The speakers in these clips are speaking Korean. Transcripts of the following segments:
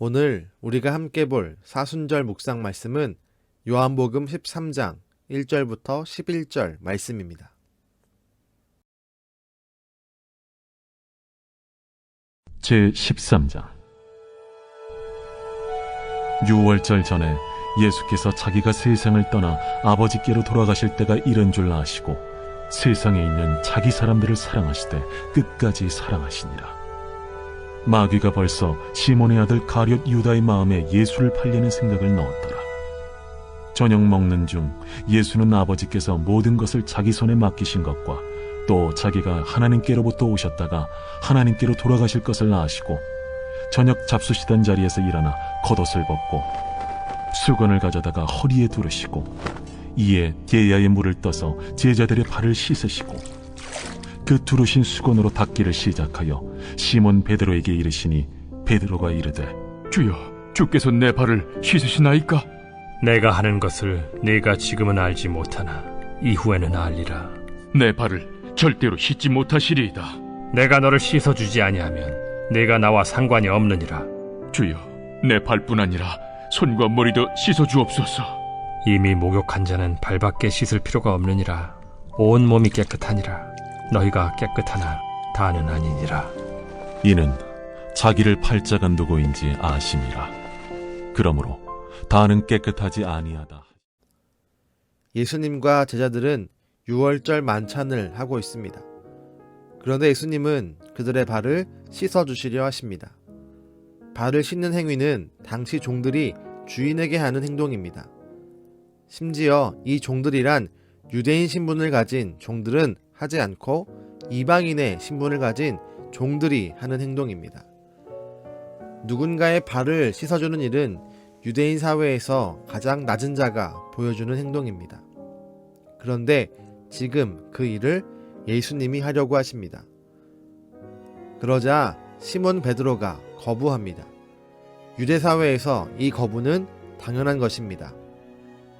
오늘 우리가 함께 볼 사순절 묵상 말씀은 요한복음 13장 1절부터 11절 말씀입니다. 제13장. 유월절 전에 예수께서 자기가 세상을 떠나 아버지께로 돌아가실 때가 이른 줄 아시고 세상에 있는 자기 사람들을 사랑하시되 끝까지 사랑하시니라. 마귀가 벌써 시몬의 아들 가룟 유다의 마음에 예수를 팔리는 생각을 넣었더라. 저녁 먹는 중 예수는 아버지께서 모든 것을 자기 손에 맡기신 것과 또 자기가 하나님께로부터 오셨다가 하나님께로 돌아가실 것을 아시고 저녁 잡수시던 자리에서 일어나 겉옷을 벗고 수건을 가져다가 허리에 두르시고 이에 게야의 물을 떠서 제자들의 발을 씻으시고 그 두르신 수건으로 닦기를 시작하여 시몬 베드로에게 이르시니 베드로가 이르되 주여, 주께서 내 발을 씻으시나이까? 내가 하는 것을 네가 지금은 알지 못하나 이후에는 알리라. 내 발을 절대로 씻지 못하시리이다. 내가 너를 씻어주지 아니하면 네가 나와 상관이 없느니라. 주여, 내 발뿐 아니라 손과 머리도 씻어주옵소서. 이미 목욕한 자는 발밖에 씻을 필요가 없느니라. 온 몸이 깨끗하니라. 너희가 깨끗하나 다는 아니니라. 이는 자기를 팔자가 누구인지 아심이라. 그러므로 다는 깨끗하지 아니하다. 예수님과 제자들은 유월절 만찬을 하고 있습니다. 그런데 예수님은 그들의 발을 씻어주시려 하십니다. 발을 씻는 행위는 당시 종들이 주인에게 하는 행동입니다. 심지어 이 종들이란 유대인 신분을 가진 종들은 하지 않고 이방인의 신분을 가진 종들이 하는 행동입니다. 누군가의 발을 씻어주는 일은 유대인 사회에서 가장 낮은 자가 보여주는 행동입니다. 그런데 지금 그 일을 예수님이 하려고 하십니다. 그러자 시몬 베드로가 거부합니다. 유대 사회에서 이 거부는 당연한 것입니다.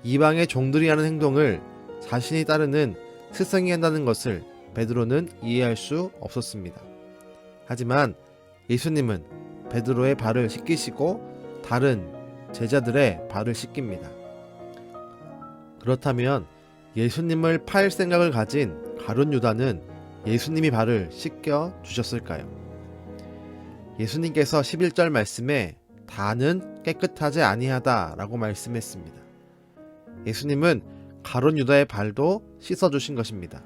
이방의 종들이 하는 행동을 자신이 따르는 스승이 한다는 것을 베드로는 이해할 수 없었습니다. 하지만 예수님은 베드로의 발을 씻기시고 다른 제자들의 발을 씻깁니다. 그렇다면 예수님을 팔 생각을 가진 가룟 유다는 예수님이 발을 씻겨 주셨을까요? 예수님께서 11절 말씀에 다는 깨끗하지 아니하다 라고 말씀했습니다. 예수님은 가룟 유다의 발도 씻어주신 것입니다.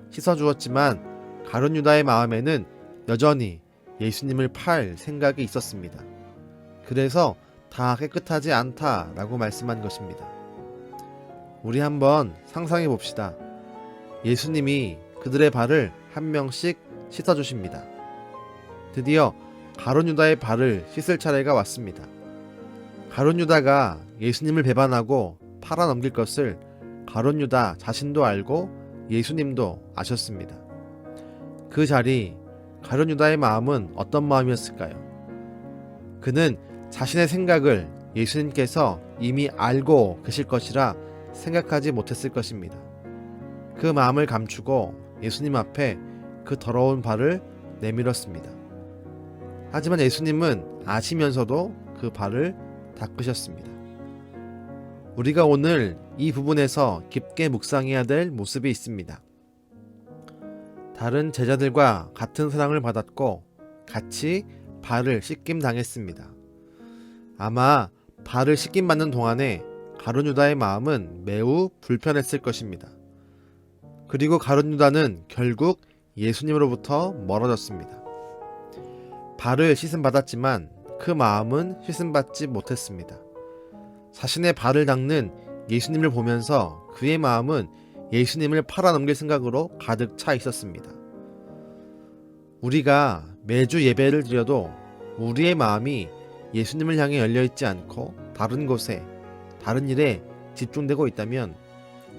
씻어주었지만 가룟 유다의 마음에는 여전히 예수님을 팔 생각이 있었습니다. 그래서 다 깨끗하지 않다라고 말씀한 것입니다. 우리 한번 상상해 봅시다. 예수님이 그들의 발을 한 명씩 씻어주십니다. 드디어 가룟 유다의 발을 씻을 차례가 왔습니다. 가룟 유다가 예수님을 배반하고 팔아넘길 것을 가룟 유다 자신도 알고 예수님도 아셨습니다. 그 자리 가룟 유다의 마음은 어떤 마음이었을까요? 그는 자신의 생각을 예수님께서 이미 알고 계실 것이라 생각하지 못했을 것입니다. 그 마음을 감추고 예수님 앞에 그 더러운 발을 내밀었습니다. 하지만 예수님은 아시면서도 그 발을 닦으셨습니다. 우리가 오늘 이 부분에서 깊게 묵상해야 될 모습이 있습니다. 다른 제자들과 같은 사랑을 받았고 같이 발을 씻김 당했습니다. 아마 발을 씻김 받는 동안에 가룟 유다의 마음은 매우 불편했을 것입니다. 그리고 가룟 유다는 결국 예수님으로부터 멀어졌습니다. 발을 씻음 받았지만 그 마음은 씻음 받지 못했습니다. 자신의 발을 닦는 예수님을 보면서 그의 마음은 예수님을 팔아넘길 생각으로 가득 차 있었습니다. 우리가 매주 예배를 드려도 우리의 마음이 예수님을 향해 열려있지 않고 다른 곳에, 다른 일에 집중되고 있다면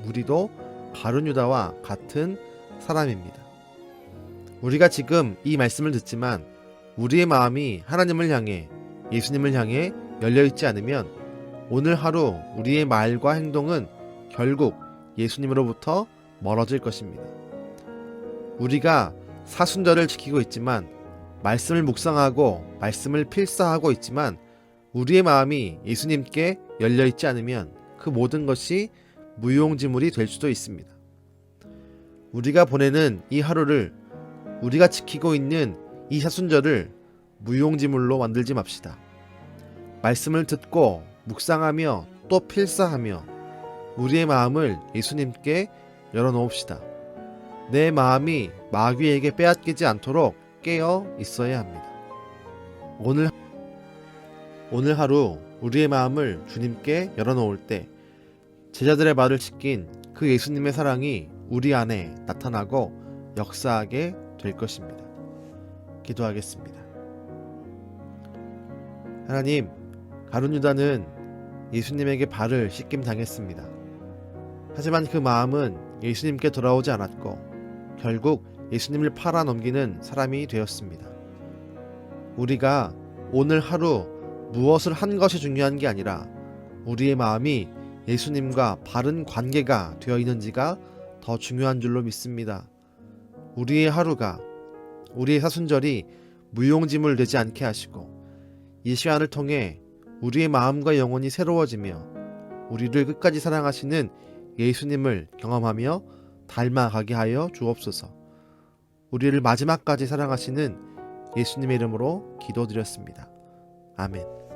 우리도 가룟 유다와 같은 사람입니다. 우리가 지금 이 말씀을 듣지만 우리의 마음이 하나님을 향해, 예수님을 향해 열려있지 않으면 오늘 하루 우리의 말과 행동은 결국 예수님으로부터 멀어질 것입니다. 우리가 사순절을 지키고 있지만 말씀을 묵상하고 말씀을 필사하고 있지만 우리의 마음이 예수님께 열려있지 않으면 그 모든 것이 무용지물이 될 수도 있습니다. 우리가 보내는 이 하루를, 우리가 지키고 있는 이 사순절을 무용지물로 만들지 맙시다. 말씀을 듣고 묵상하며 또 필사하며 우리의 마음을 예수님께 열어놓읍시다. 내 마음이 마귀에게 빼앗기지 않도록 깨어 있어야 합니다. 오늘 하루 우리의 마음을 주님께 열어놓을 때 제자들의 말을 지킨 그 예수님의 사랑이 우리 안에 나타나고 역사하게 될 것입니다. 기도하겠습니다. 하나님, 가룟 유다는 예수님에게 발을 씻김 당했습니다. 하지만 그 마음은 예수님께 돌아오지 않았고 결국 예수님을 팔아 넘기는 사람이 되었습니다. 우리가 오늘 하루 무엇을 한 것이 중요한 게 아니라 우리의 마음이 예수님과 바른 관계가 되어 있는지가 더 중요한 줄로 믿습니다. 우리의 하루가, 우리의 사순절이 무용지물 되지 않게 하시고 이 시간을 통해 우리의 마음과 영혼이 새로워지며 우리를 끝까지 사랑하시는 예수님을 경험하며 닮아가게 하여 주옵소서. 우리를 마지막까지 사랑하시는 예수님의 이름으로 기도드렸습니다. 아멘.